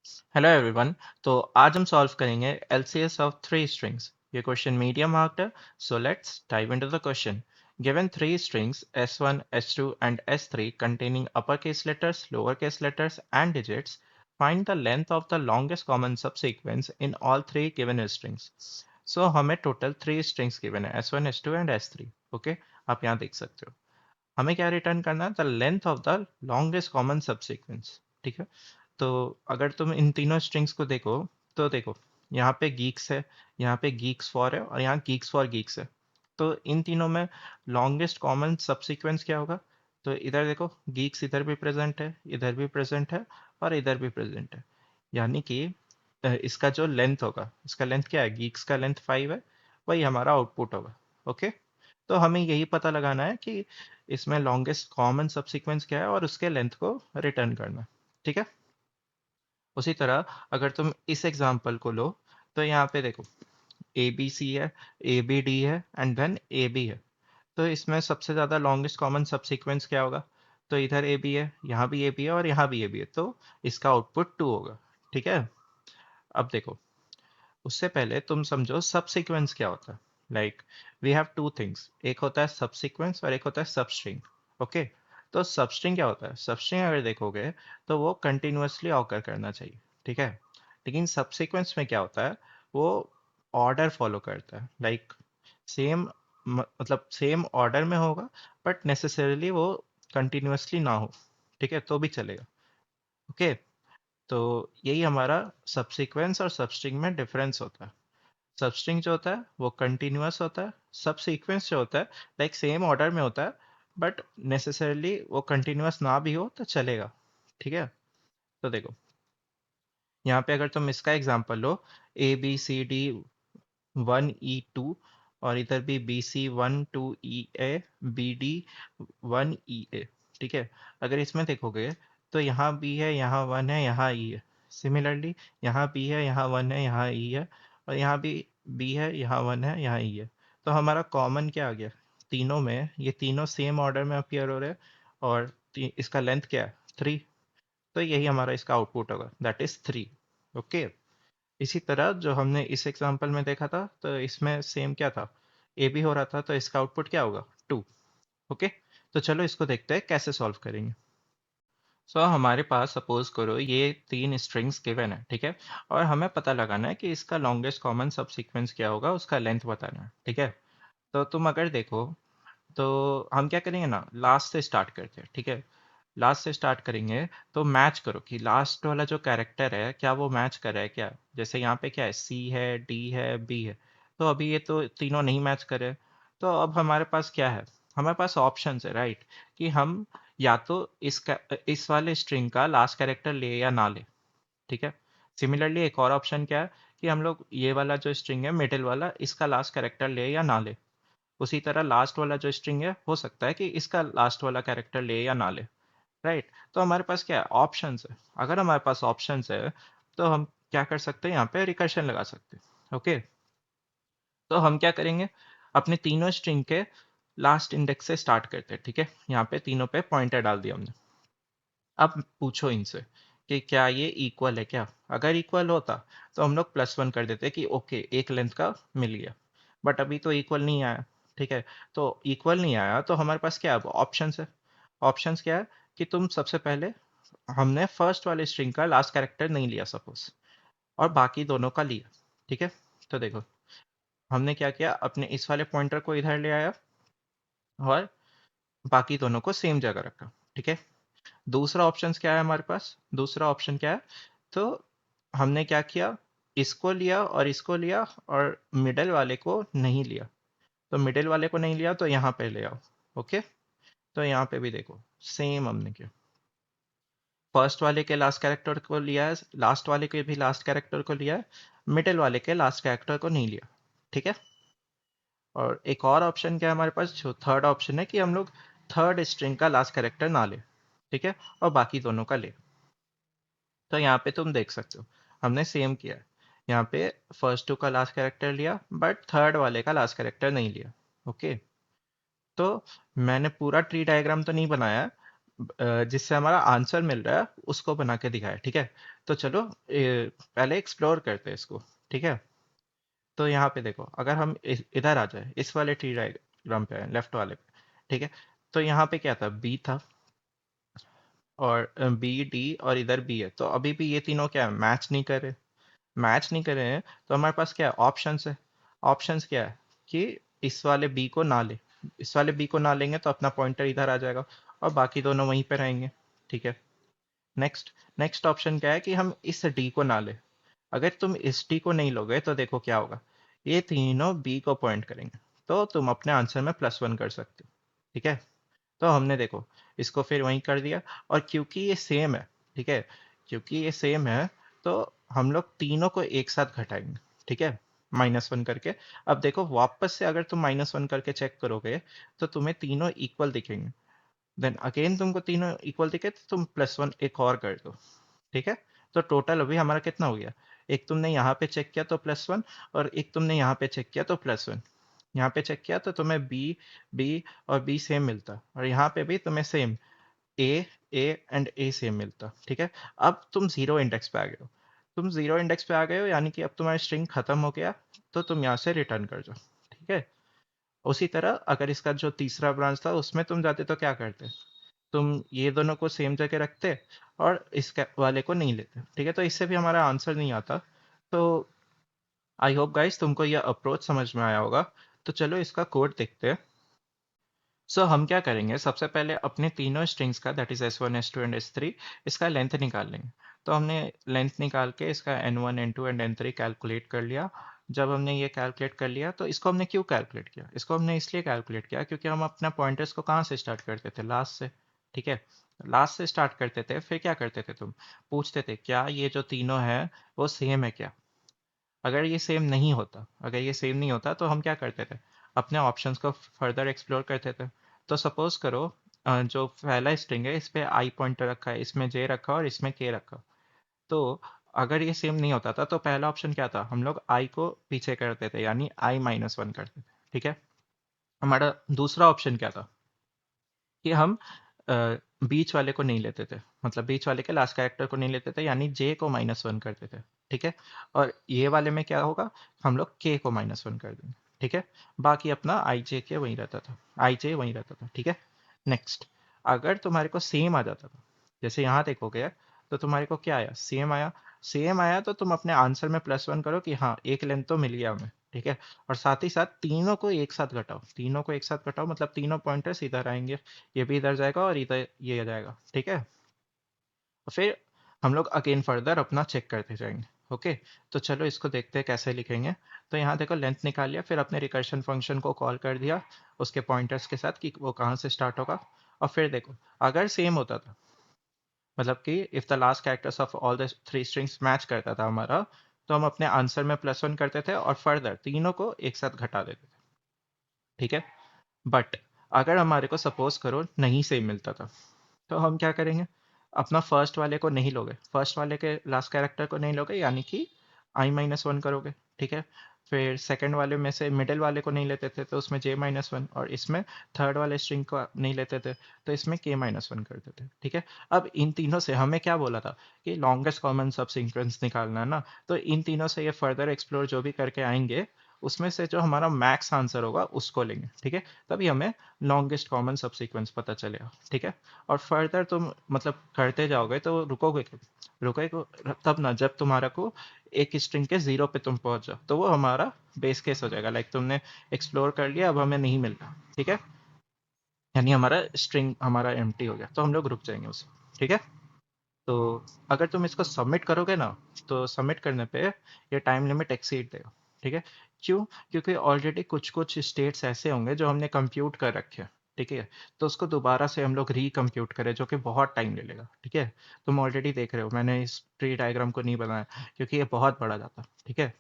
Hello everyone. तो आज हम सॉल्व करेंगे एलसीएस ऑफ थ्री स्ट्रिंग्स। ये क्वेश्चन मीडियम मार्क्ड है, so let's dive into the question. Given three strings s1, s2 and s3 containing uppercase letters, lowercase letters and digits, find the length of the longest common subsequence in all three given strings. So हमें total three strings given है, s1, s2 and s3। Okay, आप यहाँ देख सकते हो। हमें क्या return करना है? The length of the longest common subsequence. ठीक है, तो अगर तुम इन तीनों स्ट्रिंग्स को देखो तो देखो, यहाँ पे गीक्स है, यहाँ पे गीक्स फॉर है और यहाँ गीक्स फॉर गीक्स है। तो इन तीनों में लॉन्गेस्ट कॉमन सबसीक्वेंस क्या होगा? तो इधर देखो, गीक्स इधर भी प्रेजेंट है, इधर भी प्रेजेंट है और इधर भी प्रेजेंट है। यानी कि इसका जो लेंथ होगा, इसका लेंथ क्या है? गीक्स का लेंथ 5 है, वही हमारा आउटपुट होगा। ओके, तो हमें यही पता लगाना है कि इसमें लॉन्गेस्ट कॉमन सबसीक्वेंस क्या है और उसके लेंथ को रिटर्न करना है। ठीक है, उसी तरह अगर तुम इस एग्जांपल को लो तो यहाँ पे देखो, ए बी सी है, ए बी डी है एंड देन ए बी है। तो इसमें सबसे ज़्यादा लॉन्गेस्ट कॉमन सबसीक्वेंस क्या होगा? तो इधर ए बी है, यहाँ भी ए बी है और यहाँ भी ए बी है, तो इसका आउटपुट 2 होगा। ठीक है, अब देखो, उससे पहले तुम समझो सब सीक्वेंस क्या होता है। Like we have two things, एक होता है सब सीक्वेंस और एक होता है सब स्ट्रिंग। ओके, तो सब स्ट्रिंग क्या होता है? सब स्ट्रिंग अगर देखोगे तो वो कंटिन्यूअसली ऑकर करना चाहिए। ठीक है, लेकिन सब सीक्वेंस में क्या होता है? वो ऑर्डर फॉलो करता है। लाइक सेम, मतलब सेम ऑर्डर में होगा, बट नेसेसरीली वो कंटिन्यूअसली ना हो। ठीक है, तो भी चलेगा। ओके, तो यही हमारा सबसीक्वेंस और सबस्ट्रिंग में डिफरेंस होता है। सबस्ट्रिंग जो होता है वो कंटिन्यूअस होता है, सब सीक्वेंस जो होता है लाइक सेम ऑर्डर में होता है, बट नेसेसरली वो कंटिन्यूअस ना भी हो तो चलेगा। ठीक है, तो देखो, यहाँ पे अगर तुम इसका एग्जांपल लो, A B C D 1 E 2, और इधर भी B C 1 2 E A, B D 1 E A। ठीक है, अगर इसमें देखोगे तो यहाँ बी है, यहाँ 1 है, यहाँ ई है। सिमिलरली यहाँ बी है, यहाँ 1 है, यहाँ ई है, और यहाँ भी बी है, यहाँ 1 है, यहाँ ई है। तो हमारा कॉमन क्या आ गया? तीनों में ये तीनों सेम ऑर्डर में अपियर हो रहे हैं, और इसका लेंथ क्या है? 3। तो यही हमारा इसका आउटपुट होगा, दैट इज 3। ओके, इसी तरह जो हमने इस एग्जांपल में देखा था, तो इसमें सेम क्या था? ए बी हो रहा था, तो इसका आउटपुट क्या होगा? 2। ओके, तो चलो इसको देखते हैं कैसे सॉल्व करेंगे। सो हमारे पास सपोज करो ये तीन स्ट्रिंग्स गिवन है। ठीक है, और हमें पता लगाना है कि इसका लॉन्गेस्ट कॉमन सब सीक्वेंस क्या होगा, उसका लेंथ बताना है। ठीक है, तो तुम अगर देखो तो हम क्या करेंगे ना, लास्ट से स्टार्ट करते हैं। ठीक है, लास्ट से स्टार्ट करेंगे तो मैच करो कि लास्ट वाला जो कैरेक्टर है क्या वो मैच कर रहा है क्या। जैसे यहाँ पे क्या है, सी है, डी है, बी है। तो अभी ये तो तीनों नहीं मैच कर रहे, तो अब हमारे पास क्या है? हमारे पास ऑप्शन है, राइट, कि हम या तो इस वाले स्ट्रिंग का लास्ट कैरेक्टर ले या ना ले। ठीक है, सिमिलरली एक और ऑप्शन क्या है कि हम लोग ये वाला जो स्ट्रिंग है मिडिल वाला, इसका लास्ट कैरेक्टर ले या ना ले। उसी तरह लास्ट वाला जो स्ट्रिंग है हो सकता है कि इसका लास्ट वाला कैरेक्टर ले या ना ले। राइट, तो हमारे पास क्या है? ऑप्शंस है। अगर हमारे पास ऑप्शंस है तो हम क्या कर सकते हैं? यहाँ पे रिकर्शन लगा सकते हैं। ओके, तो हम क्या करेंगे? अपने तीनों स्ट्रिंग के लास्ट इंडेक्स से स्टार्ट करते हैं। ठीक है, यहाँ पे तीनों पे पॉइंटर डाल दिया हमने। अब पूछो इनसे कि क्या ये इक्वल है क्या। अगर इक्वल होता तो हम लोग +1 कर देते कि ओके, एक लेंथ का मिल गया। बट अभी तो इक्वल नहीं आया। ठीक है, तो इक्वल नहीं आया तो हमारे पास क्या ऑप्शंस है? ऑप्शंस क्या है कि तुम सबसे पहले, हमने फर्स्ट वाले स्ट्रिंग का लास्ट कैरेक्टर नहीं लिया सपोज, और बाकी दोनों का लिया। ठीक है, तो देखो हमने क्या किया, अपने इस वाले पॉइंटर को इधर ले आया और बाकी दोनों को सेम जगह रखा। ठीक है, दूसरा ऑप्शन क्या है हमारे पास? दूसरा ऑप्शन क्या है? तो हमने क्या किया, इसको लिया और इसको लिया और मिडल वाले को नहीं लिया। तो मिडिल वाले को नहीं लिया तो यहाँ पे ले आओ। ओके, तो यहाँ पे भी देखो सेम हमने किया, फर्स्ट वाले के लास्ट कैरेक्टर को लिया है, लास्ट वाले के भी लास्ट कैरेक्टर को लिया है, मिडिल वाले के लास्ट कैरेक्टर को नहीं लिया। ठीक है, और एक और ऑप्शन क्या है हमारे पास? जो थर्ड ऑप्शन है कि हम लोग थर्ड स्ट्रिंग का लास्ट कैरेक्टर ना ले। ठीक है, और बाकी दोनों का ले। तो यहाँ पे तुम देख सकते हो हमने सेम किया है। यहाँ पे फर्स्ट टू का लास्ट कैरेक्टर लिया बट थर्ड वाले का लास्ट कैरेक्टर नहीं लिया। ओके, तो मैंने पूरा ट्री डायग्राम तो नहीं बनाया, जिससे हमारा आंसर मिल रहा है उसको बना के दिखाया। ठीक है, तो चलो पहले एक्सप्लोर करते हैं इसको, ठीक है। तो यहाँ पे देखो, अगर हम इधर आ जाए, इस वाले ट्री डायग्राम पे आए, लेफ्ट वाले पे, ठीक है। तो यहाँ पे क्या था, बी था, और बी डी और इधर बी है। तो अभी भी ये तीनों क्या है, मैच नहीं कर रहे। मैच नहीं कर रहे हैं तो हमारे पास क्या है, ऑप्शंस है। ऑप्शंस क्या है कि इस वाले बी को ना ले, इस वाले बी को ना लेंगे तो अपना पॉइंटर इधर आ जाएगा, और बाकी दोनों वहीं पे रहेंगे, ठीक है। नेक्स्ट नेक्स्ट ऑप्शन क्या है कि हम इस डी को ना ले। अगर तुम इस डी को नहीं लोगे तो देखो क्या होगा, ये तीनों बी को पॉइंट करेंगे, तो तुम अपने आंसर में +1 कर सकते हो, ठीक है। तो हमने देखो इसको फिर वहीं कर दिया, और क्योंकि ये सेम है, ठीक है, क्योंकि ये सेम है, तो हम लोग तीनों को एक साथ घटाएंगे, ठीक है, -1 करके। अब देखो वापस से अगर तुम -1 करके चेक करोगे तो तुम्हें तीनों इक्वल दिखेंगे। देन अगेन तुमको तीनों इक्वल दिखे तो तुम +1 एक और कर दो, ठीक है। तो टोटल अभी हमारा कितना हो गया, एक तुमने यहाँ पे चेक किया तो +1, और एक तुमने यहाँ पे चेक किया तो +1। यहाँ पे चेक किया तो तुम्हें बी, बी और बी सेम मिलता, और यहाँ पे भी तुम्हें same A, A and A same मिलता, ठीक है। अब तुम जीरो इंडेक्स पे आ गए हो, तुम जीरो इंडेक्स पे आ गए हो, यानी कि अब तुम्हारा स्ट्रिंग खत्म हो गया, तो तुम यहाँ से रिटर्न कर जाओ, ठीक है। उसी तरह अगर इसका जो तीसरा ब्रांच था उसमें तुम जाते तो क्या करते, तुम ये दोनों को सेम जगह रखते और इस वाले को नहीं लेते, ठीक है। तो इससे भी हमारा आंसर नहीं आता। तो आई होप गाइस तुमको यह अप्रोच समझ में आया होगा। तो चलो इसका कोड देखते हैं। सो हम क्या करेंगे, सबसे पहले अपने तीनों स्ट्रिंग्स का, that is S1 S2 and S3, इसका लेंथ निकाल लेंगे। तो हमने लेंथ निकाल के इसका N1 N2 and N3 calculate कर लिया। जब हमने ये कैलकुलेट कर लिया तो इसको हमने क्यों कैलकुलेट किया, इसको हमने इसलिए कैलकुलेट किया क्योंकि हम अपना पॉइंटर्स को कहाँ से स्टार्ट करते थे, लास्ट से, ठीक है। लास्ट से स्टार्ट करते थे, फिर क्या करते थे, तुम पूछते थे क्या ये जो तीनों हैं वो सेम है क्या। अगर ये सेम नहीं होता, अगर ये सेम नहीं होता तो हम क्या करते थे, अपने ऑप्शंस को फर्दर एक्सप्लोर करते थे। तो सपोज करो जो पहला स्ट्रिंग है इस पे आई पॉइंटर रखा है, इसमें जे रखा और इसमें के रखा। तो अगर ये सेम नहीं होता था तो पहला ऑप्शन क्या था, हम लोग आई को पीछे करते थे, यानी I-1 करते थे, ठीक है। हमारा दूसरा ऑप्शन क्या था कि हम बीच वाले को नहीं लेते थे, मतलब बीच वाले के लास्ट कैरेक्टर को नहीं लेते थे, यानी जे को -1 करते थे, ठीक है। और ये वाले में क्या होगा, हम लोग के को -1 कर देंगे, ठीक है। बाकी अपना आई जे के वहीं रहता था, आई जे वहीं रहता था, ठीक है। नेक्स्ट, अगर तुम्हारे को सेम आ जाता था, जैसे यहाँ देखोगे तो तुम्हारे को क्या आया, सेम आया। सेम आया तो तुम अपने आंसर में +1 करो कि हाँ एक लेंथ तो मिल गया हमें, ठीक है। और साथ ही साथ तीनों को एक साथ घटाओ, तीनों को एक साथ घटाओ, मतलब तीनों पॉइंटर्स इधर आएंगे, ये भी इधर जाएगा और इधर ये जाएगा, ठीक है। और फिर हम लोग अगेन फर्दर अपना चेक करते जाएंगे, ओके। तो चलो इसको देखते हैं कैसे लिखेंगे। तो यहाँ देखो लेंथ निकाल लिया, फिर अपने रिकर्शन फंक्शन को कॉल कर दिया उसके पॉइंटर्स के साथ कि वो कहाँ से स्टार्ट होगा। और फिर देखो अगर सेम होता था, मतलब कि if the last characters of all the three strings match करता था हमारा, तो हम अपने आंसर में +1 करते थे और फर्दर तीनों को एक साथ घटा देते थे, ठीक है। बट अगर हमारे को सपोज करो नहीं सेम मिलता था, तो हम क्या करेंगे, अपना फर्स्ट वाले को नहीं लोगे, फर्स्ट वाले के लास्ट कैरेक्टर को नहीं लोगे, यानी कि I-1 करोगे, ठीक है। फिर सेकंड वाले में से मिडिल वाले को नहीं लेते थे, तो उसमें J-1, और इसमें थर्ड वाले स्ट्रिंग को नहीं लेते थे तो इसमें K-1 करते थे, ठीक है। अब इन तीनों से हमें क्या बोला था कि लॉन्गेस्ट कॉमन सब सीक्वेंस निकालना है ना, तो इन तीनों से ये फर्दर एक्सप्लोर जो भी करके आएंगे उसमें से जो हमारा मैक्स आंसर होगा उसको लेंगे, ठीक है। तभी हमें लॉन्गेस्ट कॉमन सब सीक्वेंस पता चलेगा, ठीक है। और फर्दर तुम मतलब करते जाओगे तो रुकोगे रुकोगे तब ना जब तुम्हारा को एक स्ट्रिंग के जीरो पे तुम पहुंच जाओ, तो वो हमारा बेस केस हो जाएगा, लाइक तुमने एक्सप्लोर कर लिया अब हमें नहीं मिल रहा, ठीक है। यानी हमारा स्ट्रिंग हमारा एम्प्टी हो गया, तो हम लोग रुक जाएंगे उसे, ठीक है। तो अगर तुम इसको सबमिट करोगे ना, तो सबमिट करने पे ये टाइम लिमिट एक्सीड देगा, ठीक है। क्यों, क्योंकि ऑलरेडी कुछ कुछ स्टेट्स ऐसे होंगे जो हमने कंप्यूट कर रखे हैं, ठीक है। तो उसको दोबारा से हम लोग रिकम्प्यूट करें जो कि बहुत टाइम ले लेगा, ठीक है। तुम ऑलरेडी देख रहे हो मैंने इस ट्री डायग्राम को नहीं बनाया क्योंकि ये बहुत बड़ा जाता, ठीक है।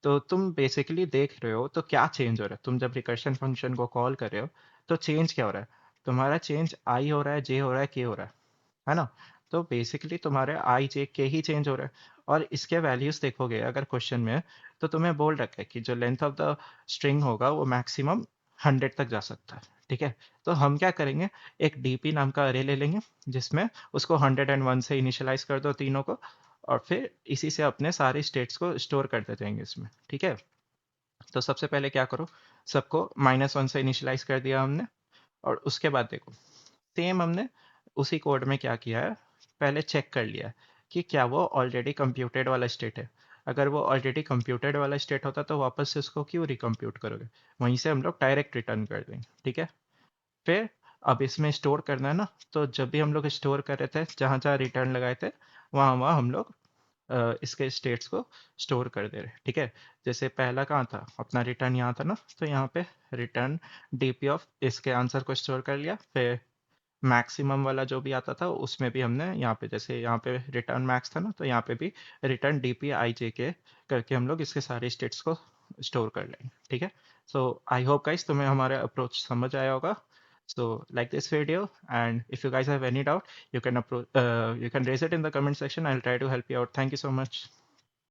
तो तुम बेसिकली देख रहे हो तो क्या चेंज हो रहा है, तुम जब रिकर्शन फंक्शन को कॉल कर रहे हो तो चेंज क्या हो रहा है, तुम्हारा चेंज आई हो रहा है, जे हो रहा है, के हो रहा है ना। तो बेसिकली तुम्हारे आई जे के ही चेंज हो रहा है। और इसके वैल्यूज देखोगे अगर क्वेश्चन में, तो तुम्हें बोल रखा है कि जो लेंथ ऑफ द स्ट्रिंग होगा वो मैक्सिमम 100 तक जा सकता है, ठीक है। तो हम क्या करेंगे, एक डीपी नाम का अरे ले लेंगे जिसमें उसको 101 से इनिशियलाइज कर दो तीनों को, और फिर इसी से अपने सारे स्टेट्स को स्टोर करते जाएंगे इसमें, ठीक है। तो सबसे पहले क्या करो, सबको -1 से इनिशियलाइज कर दिया हमने, और उसके बाद देखो सेम हमने उसी कोड में क्या किया है, पहले चेक कर लिया कि क्या वो ऑलरेडी कंप्यूटेड वाला स्टेट है। अगर वो ऑलरेडी कंप्यूटेड वाला स्टेट होता तो वापस से उसको क्यों रिकम्प्यूट करोगे, वहीं से हम लोग डायरेक्ट रिटर्न कर देंगे, ठीक है। फिर अब इसमें स्टोर करना है ना, तो जब भी हम लोग स्टोर कर रहे थे, जहाँ जहाँ रिटर्न लगाए थे, वहाँ वहाँ हम लोग इसके स्टेट्स को स्टोर कर दे रहे, ठीक है। जैसे पहला कहाँ था, अपना रिटर्न यहाँ था ना, तो यहाँ पे रिटर्न डीपी ऑफ इसके आंसर को स्टोर कर लिया। फिर मैक्सिमम वाला जो भी आता था उसमें भी हमने यहाँ पे, जैसे यहाँ पे रिटर्न मैक्स था ना, तो यहाँ पे भी रिटर्न डीपी आई जे के करके हम लोग इसके सारे स्टेट्स को स्टोर कर लेंगे, ठीक है। सो आई होप गाइस तुम्हें हमारा अप्रोच समझ आया होगा। सो like this video, and if you guys have any doubt, you can approach you can raise it in the comment section. I'll try to help you out. Thank you so much.